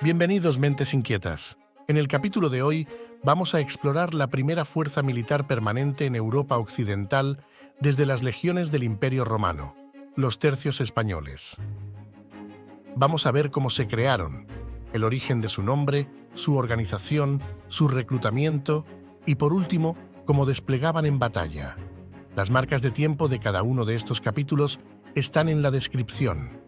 Bienvenidos, mentes inquietas. En el capítulo de hoy vamos a explorar la primera fuerza militar permanente en Europa Occidental desde las legiones del Imperio Romano, los tercios españoles. Vamos a ver cómo se crearon, el origen de su nombre, su organización, su reclutamiento y, por último, cómo desplegaban en batalla. Las marcas de tiempo de cada uno de estos capítulos están en la descripción.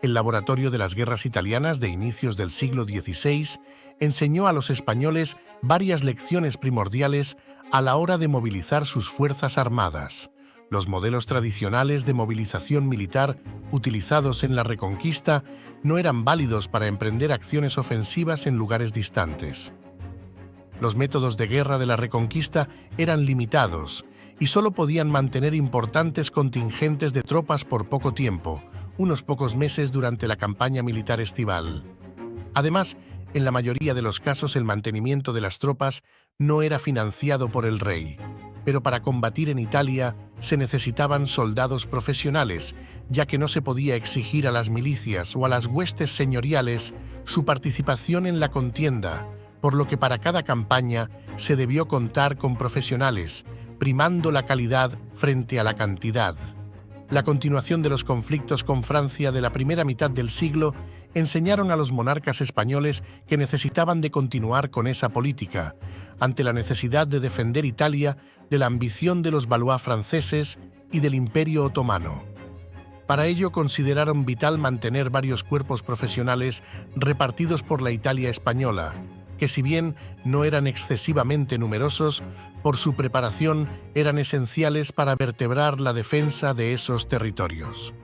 El laboratorio de las guerras italianas de inicios del siglo XVI enseñó a los españoles varias lecciones primordiales a la hora de movilizar sus fuerzas armadas. Los modelos tradicionales de movilización militar utilizados en la Reconquista no eran válidos para emprender acciones ofensivas en lugares distantes. Los métodos de guerra de la Reconquista eran limitados y solo podían mantener importantes contingentes de tropas por poco tiempo, unos pocos meses durante la campaña militar estival. Además, en la mayoría de los casos el mantenimiento de las tropas no era financiado por el rey, pero para combatir en Italia se necesitaban soldados profesionales, ya que no se podía exigir a las milicias o a las huestes señoriales su participación en la contienda, por lo que para cada campaña se debió contar con profesionales, primando la calidad frente a la cantidad. La continuación de los conflictos con Francia de la primera mitad del siglo enseñaron a los monarcas españoles que necesitaban de continuar con esa política, ante la necesidad de defender Italia de la ambición de los Valois franceses y del Imperio Otomano. Para ello consideraron vital mantener varios cuerpos profesionales repartidos por la Italia española, que si bien no eran excesivamente numerosos, por su preparación eran esenciales para vertebrar la defensa de esos territorios.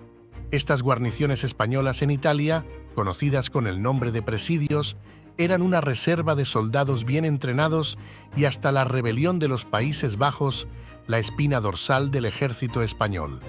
Estas guarniciones españolas en Italia, conocidas con el nombre de presidios, eran una reserva de soldados bien entrenados y hasta la rebelión de los Países Bajos, la espina dorsal del ejército español.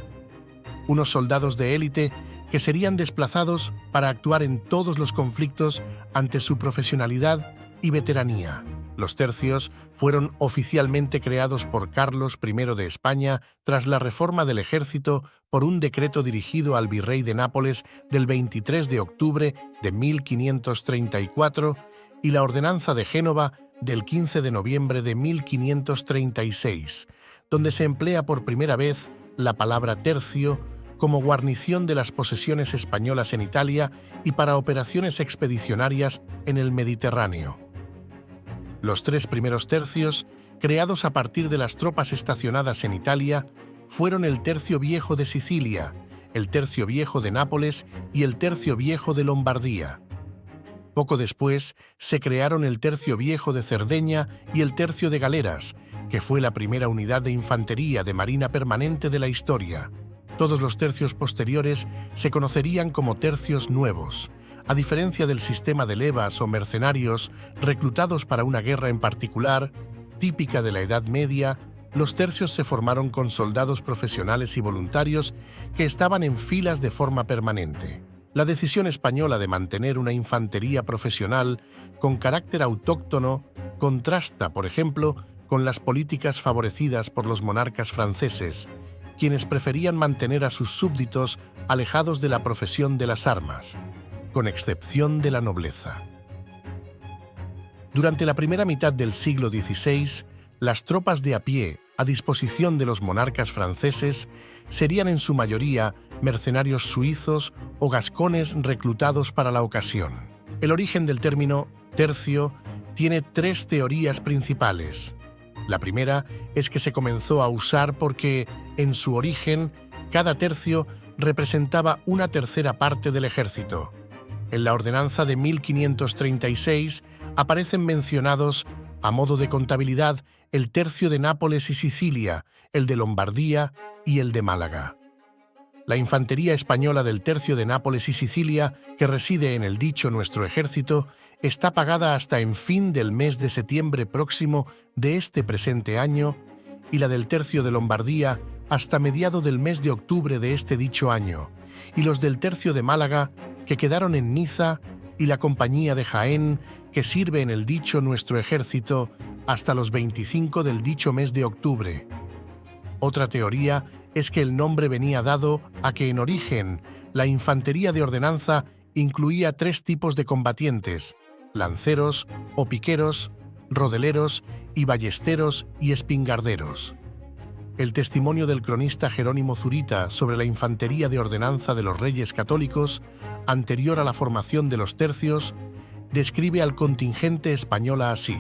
Unos soldados de élite que serían desplazados para actuar en todos los conflictos ante su profesionalidad y veteranía. Los tercios fueron oficialmente creados por Carlos I de España tras la reforma del ejército por un decreto dirigido al virrey de Nápoles del 23 de octubre de 1534 y la ordenanza de Génova del 15 de noviembre de 1536, donde se emplea por primera vez la palabra tercio como guarnición de las posesiones españolas en Italia y para operaciones expedicionarias en el Mediterráneo. Los tres primeros tercios, creados a partir de las tropas estacionadas en Italia, fueron el Tercio Viejo de Sicilia, el Tercio Viejo de Nápoles y el Tercio Viejo de Lombardía. Poco después se crearon el Tercio Viejo de Cerdeña y el Tercio de Galeras, que fue la primera unidad de infantería de marina permanente de la historia. Todos los tercios posteriores se conocerían como tercios nuevos. A diferencia del sistema de levas o mercenarios reclutados para una guerra en particular, típica de la Edad Media, los tercios se formaron con soldados profesionales y voluntarios que estaban en filas de forma permanente. La decisión española de mantener una infantería profesional con carácter autóctono contrasta, por ejemplo, con las políticas favorecidas por los monarcas franceses, quienes preferían mantener a sus súbditos alejados de la profesión de las armas, con excepción de la nobleza. Durante la primera mitad del siglo XVI, las tropas de a pie a disposición de los monarcas franceses serían en su mayoría mercenarios suizos o gascones reclutados para la ocasión. El origen del término tercio tiene tres teorías principales. La primera es que se comenzó a usar porque, en su origen, cada tercio representaba una tercera parte del ejército. En la ordenanza de 1536 aparecen mencionados, a modo de contabilidad, el tercio de Nápoles y Sicilia, el de Lombardía y el de Málaga. La infantería española del tercio de Nápoles y Sicilia, que reside en el dicho nuestro ejército, está pagada hasta en fin del mes de septiembre próximo de este presente año, y la del tercio de Lombardía hasta mediado del mes de octubre de este dicho año, y los del tercio de Málaga, que quedaron en Niza, y la compañía de Jaén, que sirve en el dicho nuestro ejército, hasta los 25 del dicho mes de octubre. Otra teoría es que el nombre venía dado a que en origen la infantería de ordenanza incluía 3 tipos de combatientes: lanceros o piqueros, rodeleros y ballesteros y espingarderos. El testimonio del cronista Jerónimo Zurita sobre la infantería de ordenanza de los Reyes Católicos, anterior a la formación de los tercios, describe al contingente español así: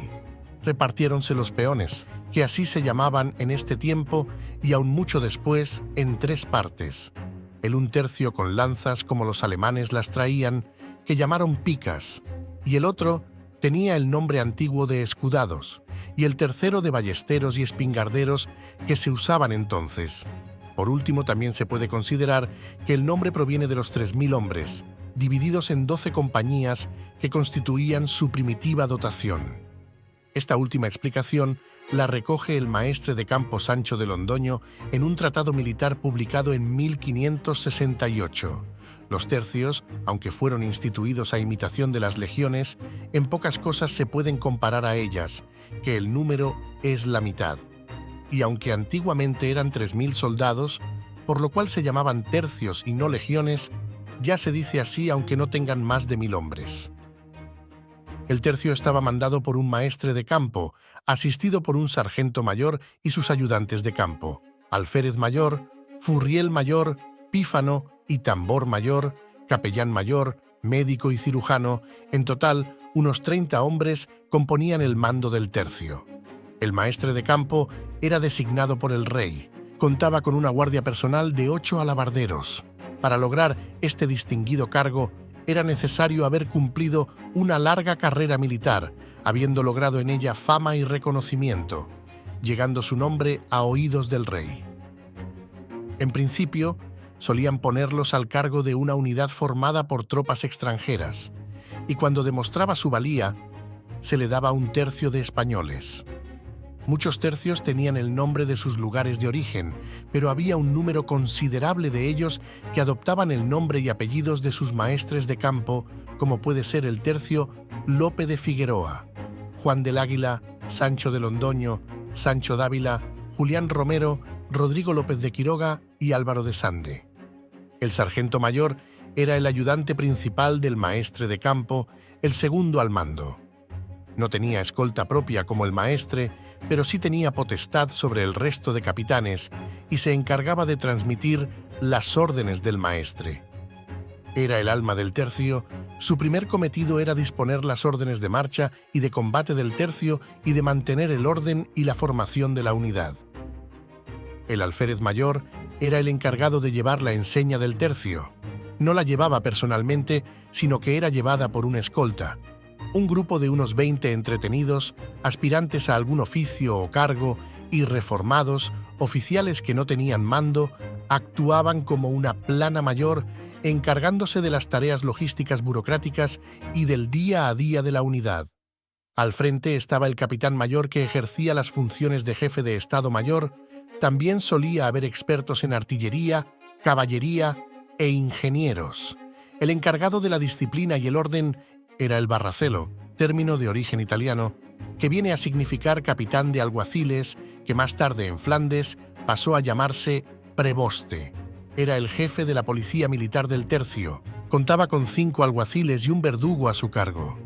repartiéronse los peones, que así se llamaban en este tiempo y aún mucho después, en 3 partes. El un tercio con lanzas como los alemanes las traían, que llamaron picas, y el otro tenía el nombre antiguo de escudados, y el tercero de ballesteros y espingarderos que se usaban entonces. Por último, también se puede considerar que el nombre proviene de los 3000 hombres, divididos en 12 compañías que constituían su primitiva dotación. Esta última explicación la recoge el maestre de campo Sancho de Londoño en un tratado militar publicado en 1568. Los tercios, aunque fueron instituidos a imitación de las legiones, en pocas cosas se pueden comparar a ellas, que el número es la mitad. Y aunque antiguamente eran 3000 soldados, por lo cual se llamaban tercios y no legiones, ya se dice así aunque no tengan más de 1000 hombres. El tercio estaba mandado por un maestre de campo, asistido por un sargento mayor y sus ayudantes de campo, alférez mayor, furriel mayor, pífano y tambor mayor, capellán mayor, médico y cirujano. En total, unos 30 hombres componían el mando del tercio. El maestre de campo era designado por el rey. Contaba con una guardia personal de 8 alabarderos. Para lograr este distinguido cargo, era necesario haber cumplido una larga carrera militar, habiendo logrado en ella fama y reconocimiento, llegando su nombre a oídos del rey. En principio, solían ponerlos al cargo de una unidad formada por tropas extranjeras, y cuando demostraba su valía, se le daba un tercio de españoles. Muchos tercios tenían el nombre de sus lugares de origen, pero había un número considerable de ellos que adoptaban el nombre y apellidos de sus maestres de campo, como puede ser el tercio Lope de Figueroa, Juan del Águila, Sancho de Londoño, Sancho Dávila, Julián Romero, Rodrigo López de Quiroga y Álvaro de Sande. El sargento mayor era el ayudante principal del maestre de campo, el segundo al mando. No tenía escolta propia como el maestre, pero sí tenía potestad sobre el resto de capitanes y se encargaba de transmitir las órdenes del maestre. Era el alma del tercio. Su primer cometido era disponer las órdenes de marcha y de combate del tercio y de mantener el orden y la formación de la unidad. El alférez mayor era el encargado de llevar la enseña del tercio. No la llevaba personalmente, sino que era llevada por un escolta. Un grupo de unos 20 entretenidos, aspirantes a algún oficio o cargo y reformados, oficiales que no tenían mando, actuaban como una plana mayor, encargándose de las tareas logísticas burocráticas y del día a día de la unidad. Al frente estaba el capitán mayor, que ejercía las funciones de jefe de Estado Mayor. También solía haber expertos en artillería, caballería e ingenieros. El encargado de la disciplina y el orden era el barracelo, término de origen italiano, que viene a significar capitán de alguaciles, que más tarde en Flandes pasó a llamarse preboste. Era el jefe de la policía militar del tercio. Contaba con 5 alguaciles y un verdugo a su cargo.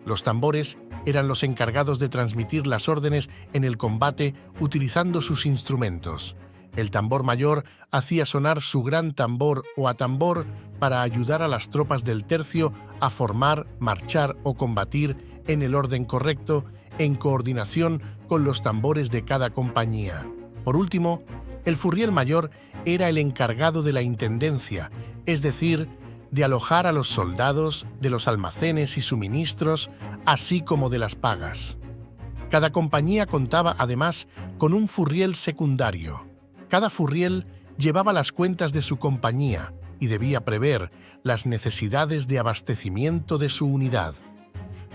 Los tambores eran los encargados de transmitir las órdenes en el combate utilizando sus instrumentos. El tambor mayor hacía sonar su gran tambor o atambor para ayudar a las tropas del tercio a formar, marchar o combatir en el orden correcto, en coordinación con los tambores de cada compañía. Por último, el furriel mayor era el encargado de la intendencia, es decir, de alojar a los soldados, de los almacenes y suministros, así como de las pagas. Cada compañía contaba además con un furriel secundario. Cada furriel llevaba las cuentas de su compañía y debía prever las necesidades de abastecimiento de su unidad.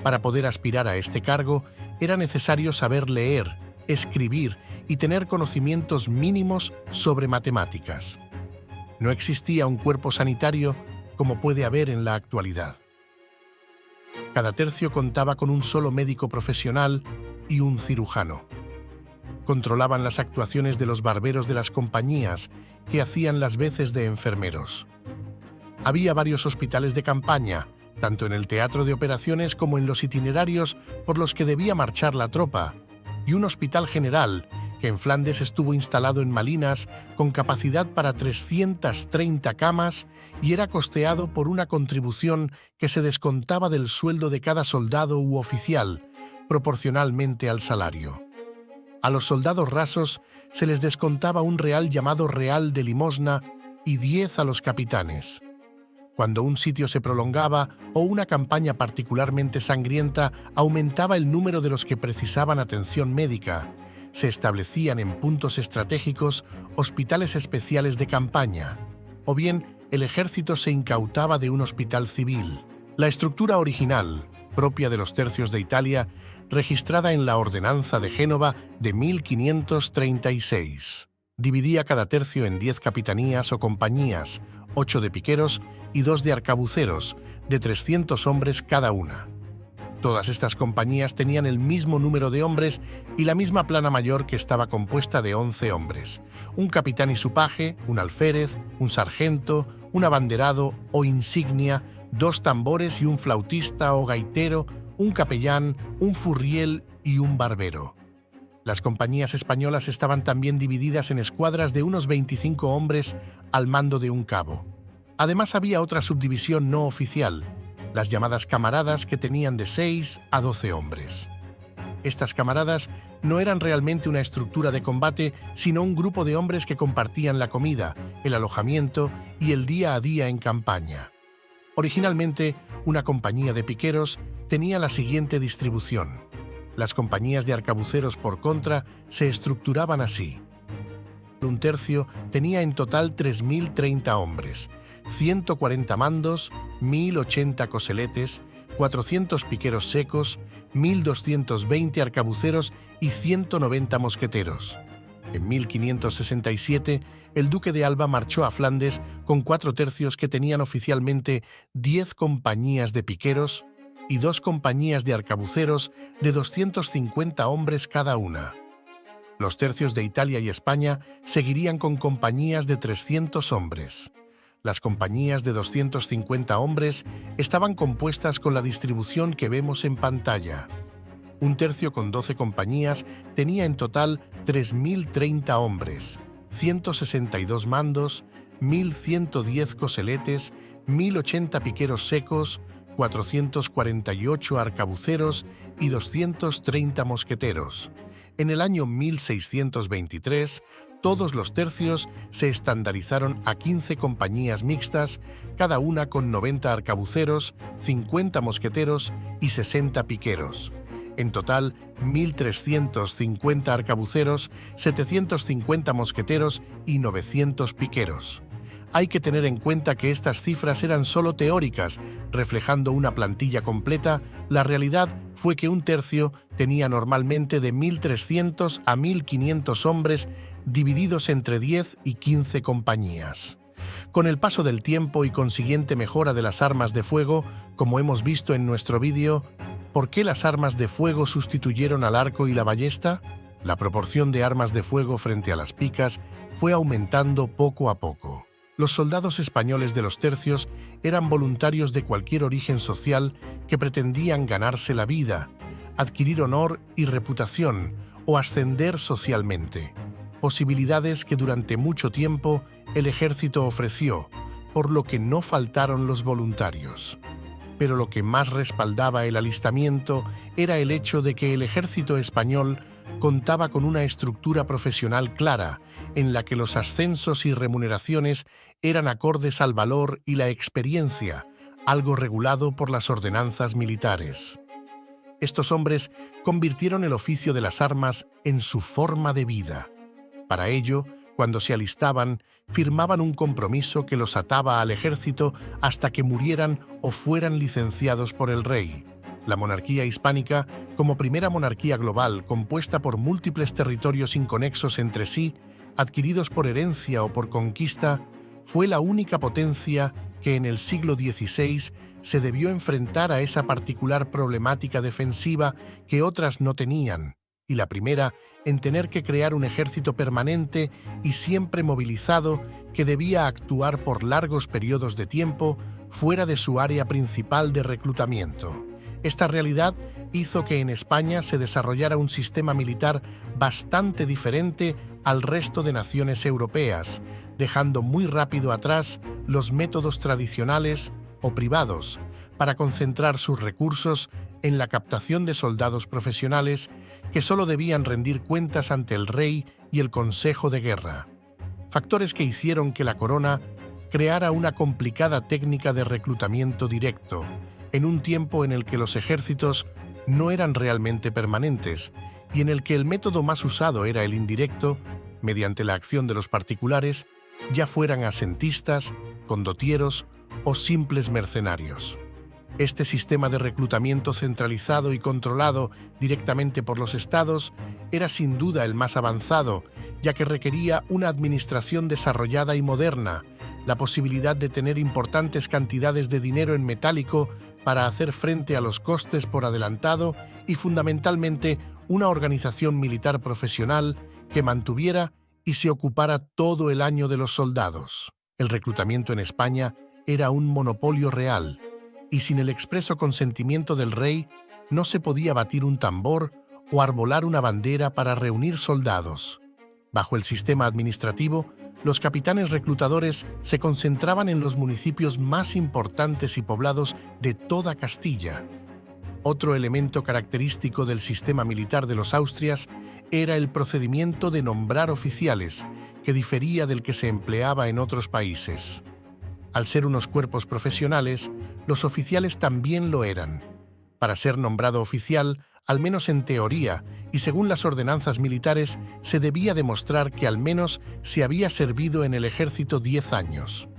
Para poder aspirar a este cargo, era necesario saber leer, escribir y tener conocimientos mínimos sobre matemáticas. No existía un cuerpo sanitario como puede haber en la actualidad. Cada tercio contaba con un solo médico profesional y un cirujano. controlaban las actuaciones de los barberos de las compañías que hacían las veces de enfermeros. Había varios hospitales de campaña, tanto en el teatro de operaciones como en los itinerarios por los que debía marchar la tropa, y un hospital general que en Flandes estuvo instalado en Malinas con capacidad para 330 camas y era costeado por una contribución que se descontaba del sueldo de cada soldado u oficial, proporcionalmente al salario. A los soldados rasos se les descontaba un real llamado real de limosna y 10 a los capitanes. Cuando un sitio se prolongaba o una campaña particularmente sangrienta aumentaba el número de los que precisaban atención médica, se establecían en puntos estratégicos hospitales especiales de campaña, o bien el ejército se incautaba de un hospital civil. La estructura original, propia de los tercios de Italia, registrada en la Ordenanza de Génova de 1536. Dividía cada tercio en 10 capitanías o compañías, 8 de piqueros y 2 de arcabuceros, de 300 hombres cada una. Todas estas compañías tenían el mismo número de hombres y la misma plana mayor que estaba compuesta de 11 hombres, un capitán y su paje, un alférez, un sargento, un abanderado o insignia, 2 tambores y un flautista o gaitero, un capellán, un furriel y un barbero. Las compañías españolas estaban también divididas en escuadras de unos 25 hombres al mando de un cabo. Además había otra subdivisión no oficial, las llamadas camaradas, que tenían de 6 a 12 hombres. Estas camaradas no eran realmente una estructura de combate, sino un grupo de hombres que compartían la comida, el alojamiento y el día a día en campaña. Originalmente, una compañía de piqueros tenía la siguiente distribución. Las compañías de arcabuceros, por contra, se estructuraban así. Un tercio tenía en total 3.030 hombres, 140 mandos, 1.080 coseletes, 400 piqueros secos, 1.220 arcabuceros y 190 mosqueteros. En 1567, el duque de Alba marchó a Flandes con 4 tercios que tenían oficialmente 10 compañías de piqueros y 2 compañías de arcabuceros de 250 hombres cada una. Los tercios de Italia y España seguirían con compañías de 300 hombres. Las compañías de 250 hombres estaban compuestas con la distribución que vemos en pantalla. Un tercio con 12 compañías tenía en total 3.030 hombres, 162 mandos, 1.110 coseletes, 1.080 piqueros secos, 448 arcabuceros y 230 mosqueteros. En el año 1623, todos los tercios se estandarizaron a 15 compañías mixtas, cada una con 90 arcabuceros, 50 mosqueteros y 60 piqueros. En total, 1.350 arcabuceros, 750 mosqueteros y 900 piqueros. Hay que tener en cuenta que estas cifras eran solo teóricas, reflejando una plantilla completa. La realidad fue que un tercio tenía normalmente de 1.300 a 1.500 hombres divididos entre 10 y 15 compañías. Con el paso del tiempo y consiguiente mejora de las armas de fuego, como hemos visto en nuestro vídeo, ¿por qué las armas de fuego sustituyeron al arco y la ballesta? La proporción de armas de fuego frente a las picas fue aumentando poco a poco. Los soldados españoles de los tercios eran voluntarios de cualquier origen social que pretendían ganarse la vida, adquirir honor y reputación o ascender socialmente. Posibilidades que durante mucho tiempo el ejército ofreció, por lo que no faltaron los voluntarios. Pero lo que más respaldaba el alistamiento era el hecho de que el ejército español contaba con una estructura profesional clara, en la que los ascensos y remuneraciones eran acordes al valor y la experiencia, algo regulado por las ordenanzas militares. Estos hombres convirtieron el oficio de las armas en su forma de vida. Para ello, cuando se alistaban, firmaban un compromiso que los ataba al ejército hasta que murieran o fueran licenciados por el rey. La monarquía hispánica, como primera monarquía global compuesta por múltiples territorios inconexos entre sí, adquiridos por herencia o por conquista, fue la única potencia que en el siglo XVI se debió enfrentar a esa particular problemática defensiva que otras no tenían, y la primera en tener que crear un ejército permanente y siempre movilizado que debía actuar por largos periodos de tiempo fuera de su área principal de reclutamiento. Esta realidad hizo que en España se desarrollara un sistema militar bastante diferente al resto de naciones europeas, dejando muy rápido atrás los métodos tradicionales o privados para concentrar sus recursos en la captación de soldados profesionales que solo debían rendir cuentas ante el rey y el Consejo de Guerra. Factores que hicieron que la corona creara una complicada técnica de reclutamiento directo, en un tiempo en el que los ejércitos no eran realmente permanentes y en el que el método más usado era el indirecto, mediante la acción de los particulares, ya fueran asentistas, condotieros o simples mercenarios. Este sistema de reclutamiento centralizado y controlado directamente por los estados era sin duda el más avanzado, ya que requería una administración desarrollada y moderna, la posibilidad de tener importantes cantidades de dinero en metálico para hacer frente a los costes por adelantado y fundamentalmente una organización militar profesional que mantuviera y se ocupara todo el año de los soldados. El reclutamiento en España era un monopolio real, y sin el expreso consentimiento del rey no se podía batir un tambor o arbolar una bandera para reunir soldados. Bajo el sistema administrativo, los capitanes reclutadores se concentraban en los municipios más importantes y poblados de toda Castilla. Otro elemento característico del sistema militar de los Austrias era el procedimiento de nombrar oficiales, que difería del que se empleaba en otros países. Al ser unos cuerpos profesionales, los oficiales también lo eran. Para ser nombrado oficial, al menos en teoría, y según las ordenanzas militares, se debía demostrar que al menos se había servido en el ejército 10 años.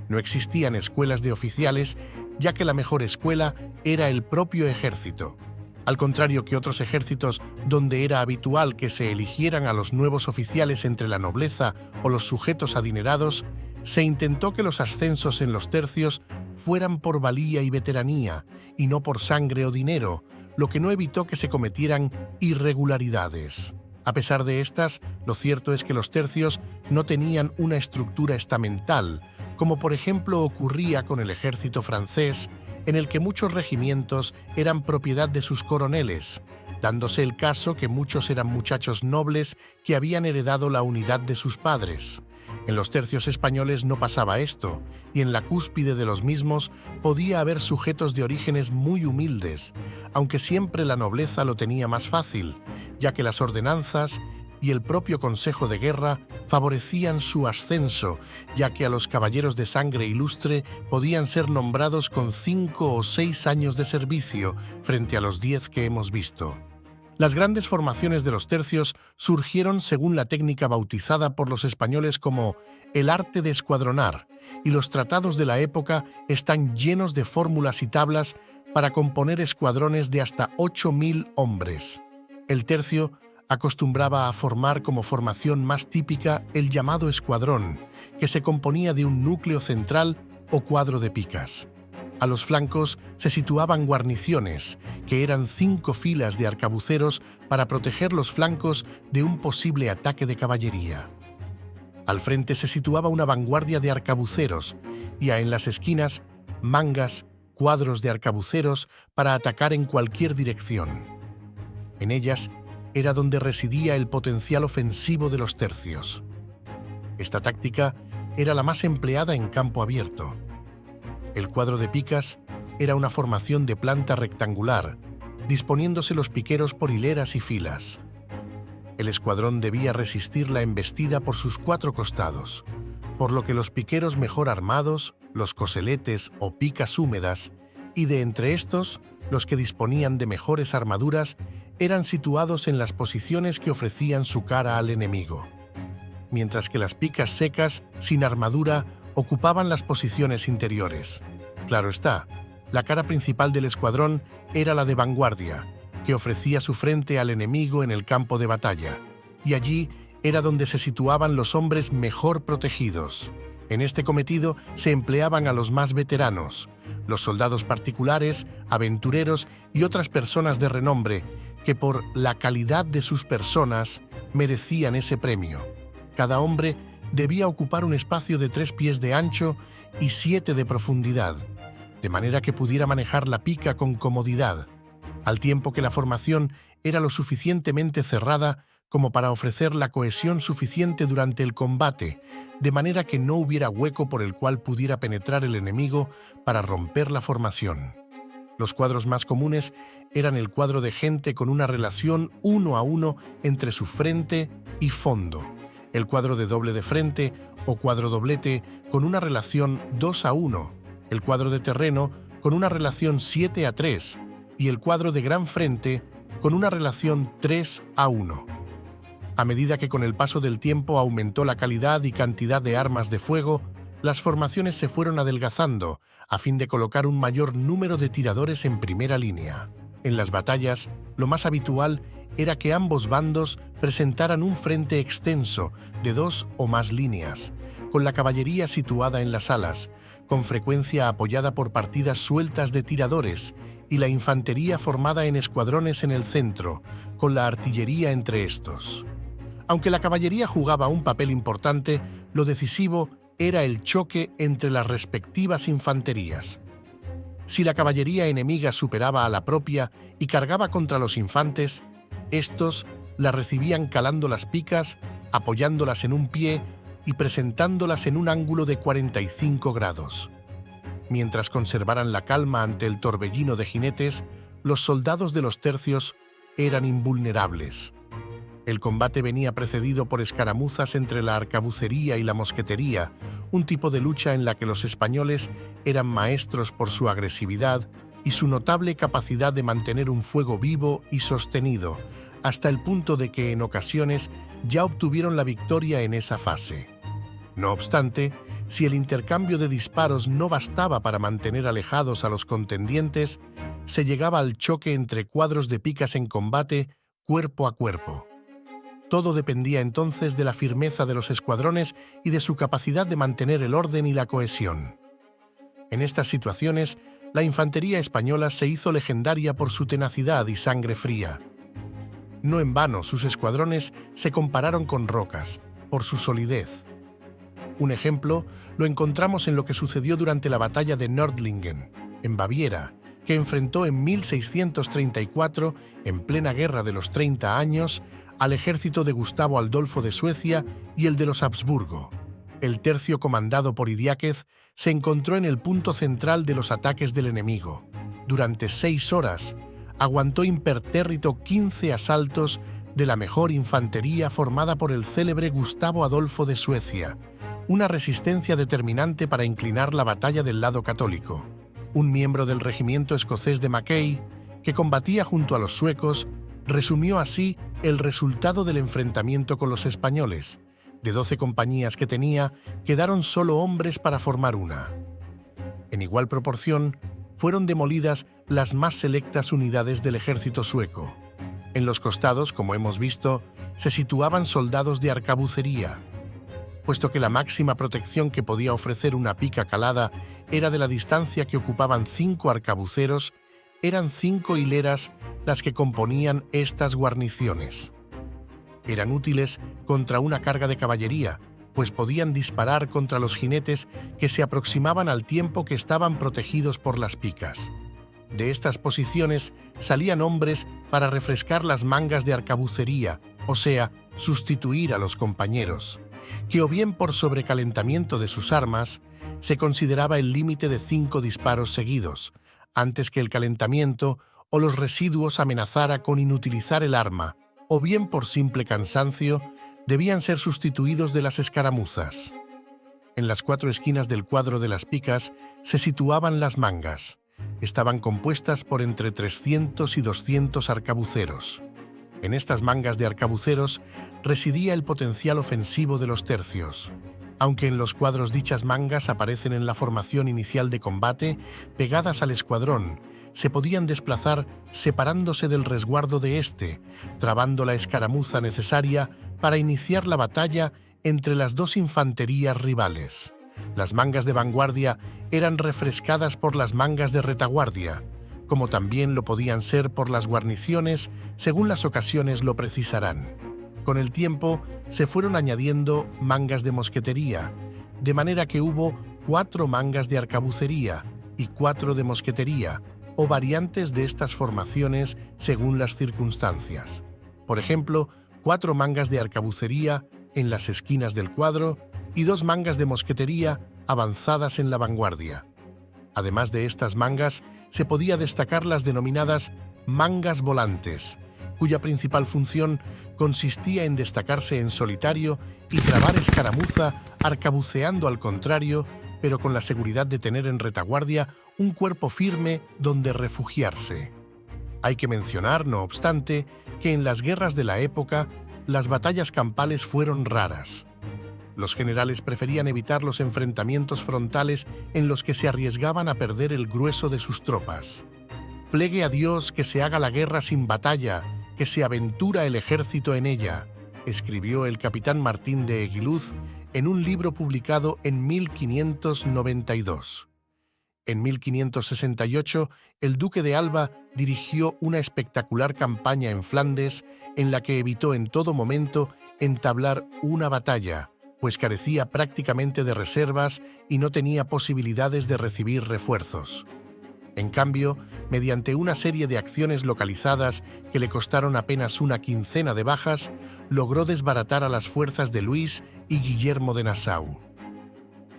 No existían escuelas de oficiales, ya que la mejor escuela era el propio ejército. Al contrario que otros ejércitos donde era habitual que se eligieran a los nuevos oficiales entre la nobleza o los sujetos adinerados, se intentó que los ascensos en los tercios fueran por valía y veteranía, y no por sangre o dinero, lo que no evitó que se cometieran irregularidades. A pesar de estas, lo cierto es que los tercios no tenían una estructura estamental, como por ejemplo ocurría con el ejército francés, en el que muchos regimientos eran propiedad de sus coroneles, dándose el caso que muchos eran muchachos nobles que habían heredado la unidad de sus padres. En los tercios españoles no pasaba esto, y en la cúspide de los mismos podía haber sujetos de orígenes muy humildes, aunque siempre la nobleza lo tenía más fácil, ya que las ordenanzas y el propio Consejo de Guerra favorecían su ascenso, ya que a los caballeros de sangre ilustre podían ser nombrados con 5 o 6 años de servicio frente a los 10 que hemos visto. Las grandes formaciones de los tercios surgieron según la técnica bautizada por los españoles como el arte de escuadronar, y los tratados de la época están llenos de fórmulas y tablas para componer escuadrones de hasta 8.000 hombres. El tercio acostumbraba a formar como formación más típica el llamado escuadrón, que se componía de un núcleo central o cuadro de picas. A los flancos se situaban guarniciones, que eran 5 filas de arcabuceros para proteger los flancos de un posible ataque de caballería. Al frente se situaba una vanguardia de arcabuceros y en las esquinas mangas, cuadros de arcabuceros para atacar en cualquier dirección. En ellas era donde residía el potencial ofensivo de los tercios. Esta táctica era la más empleada en campo abierto. El cuadro de picas era una formación de planta rectangular, disponiéndose los piqueros por hileras y filas. El escuadrón debía resistir la embestida por sus 4 costados, por lo que los piqueros mejor armados, los coseletes o picas húmedas, y de entre estos, los que disponían de mejores armaduras, eran situados en las posiciones que ofrecían su cara al enemigo, mientras que las picas secas, sin armadura, ocupaban las posiciones interiores. Claro está, la cara principal del escuadrón era la de vanguardia, que ofrecía su frente al enemigo en el campo de batalla, y allí era donde se situaban los hombres mejor protegidos. En este cometido se empleaban a los más veteranos, los soldados particulares, aventureros y otras personas de renombre, que por la calidad de sus personas merecían ese premio. Cada hombre debía ocupar un espacio de 3 pies de ancho y 7 de profundidad, de manera que pudiera manejar la pica con comodidad, al tiempo que la formación era lo suficientemente cerrada como para ofrecer la cohesión suficiente durante el combate, de manera que no hubiera hueco por el cual pudiera penetrar el enemigo para romper la formación. Los cuadros más comunes eran el cuadro de gente con una relación 1 a 1 entre su frente y fondo, el cuadro de doble de frente o cuadro doblete con una relación 2 a 1, el cuadro de terreno con una relación 7 a 3 y el cuadro de gran frente con una relación 3 a 1. A medida que con el paso del tiempo aumentó la calidad y cantidad de armas de fuego, las formaciones se fueron adelgazando a fin de colocar un mayor número de tiradores en primera línea. En las batallas, lo más habitual era que ambos bandos presentaran un frente extenso de 2 o más líneas, con la caballería situada en las alas, con frecuencia apoyada por partidas sueltas de tiradores, y la infantería formada en escuadrones en el centro, con la artillería entre estos. Aunque la caballería jugaba un papel importante, lo decisivo era el choque entre las respectivas infanterías. Si la caballería enemiga superaba a la propia y cargaba contra los infantes, estos la recibían calando las picas, apoyándolas en un pie y presentándolas en un ángulo de 45 grados. Mientras conservaran la calma ante el torbellino de jinetes, los soldados de los tercios eran invulnerables. El combate venía precedido por escaramuzas entre la arcabucería y la mosquetería, un tipo de lucha en la que los españoles eran maestros por su agresividad y su notable capacidad de mantener un fuego vivo y sostenido, hasta el punto de que en ocasiones ya obtuvieron la victoria en esa fase. No obstante, si el intercambio de disparos no bastaba para mantener alejados a los contendientes, se llegaba al choque entre cuadros de picas en combate cuerpo a cuerpo. Todo dependía entonces de la firmeza de los escuadrones y de su capacidad de mantener el orden y la cohesión. En estas situaciones, la infantería española se hizo legendaria por su tenacidad y sangre fría. No en vano, sus escuadrones se compararon con rocas, por su solidez. Un ejemplo lo encontramos en lo que sucedió durante la batalla de Nördlingen, en Baviera, que enfrentó en 1634, en plena Guerra de los 30 años, al ejército de Gustavo Adolfo de Suecia y el de los Habsburgo. El tercio comandado por Idiáquez se encontró en el punto central de los ataques del enemigo. Durante 6 horas, aguantó impertérrito 15 asaltos de la mejor infantería formada por el célebre Gustavo Adolfo de Suecia, una resistencia determinante para inclinar la batalla del lado católico. Un miembro del regimiento escocés de Mackay, que combatía junto a los suecos, resumió así el resultado del enfrentamiento con los españoles. De 12 compañías que tenía, quedaron solo hombres para formar una. En igual proporción, fueron demolidas las más selectas unidades del ejército sueco. En los costados, como hemos visto, se situaban soldados de arcabucería, puesto que la máxima protección que podía ofrecer una pica calada era de la distancia que ocupaban 5 arcabuceros, eran 5 hileras las que componían estas guarniciones. Eran útiles contra una carga de caballería, pues podían disparar contra los jinetes que se aproximaban al tiempo que estaban protegidos por las picas. De estas posiciones salían hombres para refrescar las mangas de arcabucería, o sea, sustituir a los compañeros, que o bien por sobrecalentamiento de sus armas, se consideraba el límite de 5 disparos seguidos, antes que el calentamiento o los residuos amenazara con inutilizar el arma, o bien por simple cansancio, debían ser sustituidos de las escaramuzas. En las 4 esquinas del cuadro de las picas se situaban las mangas. Estaban compuestas por entre 300 y 200 arcabuceros. En estas mangas de arcabuceros residía el potencial ofensivo de los tercios. Aunque en los cuadros dichas mangas aparecen en la formación inicial de combate, pegadas al escuadrón, se podían desplazar separándose del resguardo de éste, trabando la escaramuza necesaria para iniciar la batalla entre las 2 infanterías rivales. Las mangas de vanguardia eran refrescadas por las mangas de retaguardia, como también lo podían ser por las guarniciones según las ocasiones lo precisarán. Con el tiempo se fueron añadiendo mangas de mosquetería, de manera que hubo 4 mangas de arcabucería y 4 de mosquetería, o variantes de estas formaciones según las circunstancias. Por ejemplo, 4 mangas de arcabucería en las esquinas del cuadro y 2 mangas de mosquetería avanzadas en la vanguardia. Además de estas mangas, se podía destacar las denominadas mangas volantes, cuya principal función consistía en destacarse en solitario y trabar escaramuza arcabuceando al contrario, pero con la seguridad de tener en retaguardia un cuerpo firme donde refugiarse. Hay que mencionar, no obstante, que en las guerras de la época las batallas campales fueron raras. Los generales preferían evitar los enfrentamientos frontales en los que se arriesgaban a perder el grueso de sus tropas. Plegue a Dios que se haga la guerra sin batalla, que se aventura el ejército en ella, escribió el capitán Martín de Eguiluz en un libro publicado en 1592. En 1568, el duque de Alba dirigió una espectacular campaña en Flandes en la que evitó en todo momento entablar una batalla, pues carecía prácticamente de reservas y no tenía posibilidades de recibir refuerzos. En cambio, mediante una serie de acciones localizadas que le costaron apenas una quincena de bajas, logró desbaratar a las fuerzas de Luis y Guillermo de Nassau.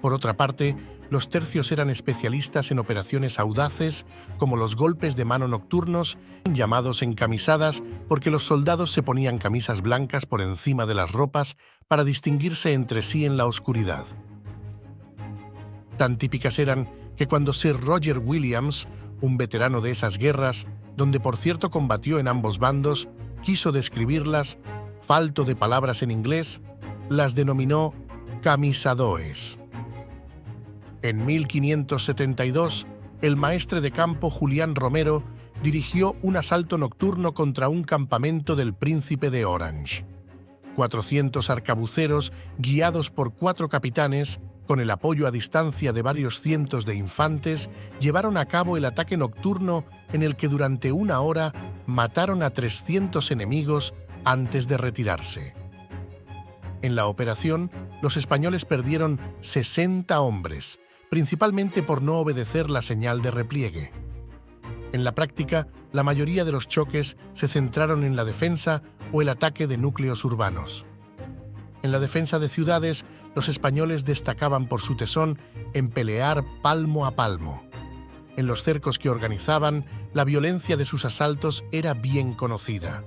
Por otra parte, los tercios eran especialistas en operaciones audaces, como los golpes de mano nocturnos, llamados encamisadas porque los soldados se ponían camisas blancas por encima de las ropas para distinguirse entre sí en la oscuridad. Tan típicas eran que cuando Sir Roger Williams, un veterano de esas guerras, donde por cierto combatió en ambos bandos, quiso describirlas, falto de palabras en inglés, las denominó camisadoes. En 1572, el maestre de campo Julián Romero dirigió un asalto nocturno contra un campamento del príncipe de Orange. 400 arcabuceros, guiados por 4 capitanes, con el apoyo a distancia de varios cientos de infantes, llevaron a cabo el ataque nocturno en el que durante 1 hora mataron a 300 enemigos antes de retirarse. En la operación, los españoles perdieron 60 hombres, principalmente por no obedecer la señal de repliegue. En la práctica, la mayoría de los choques se centraron en la defensa o el ataque de núcleos urbanos. En la defensa de ciudades, los españoles destacaban por su tesón en pelear palmo a palmo. En los cercos que organizaban, la violencia de sus asaltos era bien conocida.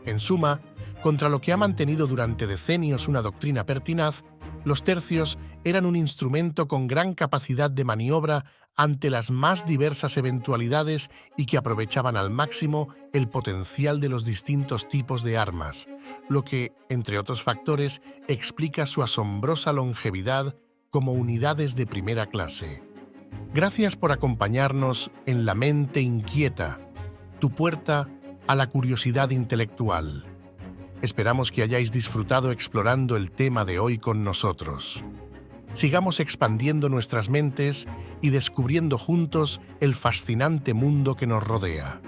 En suma, contra lo que ha mantenido durante decenios una doctrina pertinaz, los tercios eran un instrumento con gran capacidad de maniobra ante las más diversas eventualidades y que aprovechaban al máximo el potencial de los distintos tipos de armas, lo que, entre otros factores, explica su asombrosa longevidad como unidades de primera clase. Gracias por acompañarnos en La Mente Inquieta, tu puerta a la curiosidad intelectual. Esperamos que hayáis disfrutado explorando el tema de hoy con nosotros. Sigamos expandiendo nuestras mentes y descubriendo juntos el fascinante mundo que nos rodea.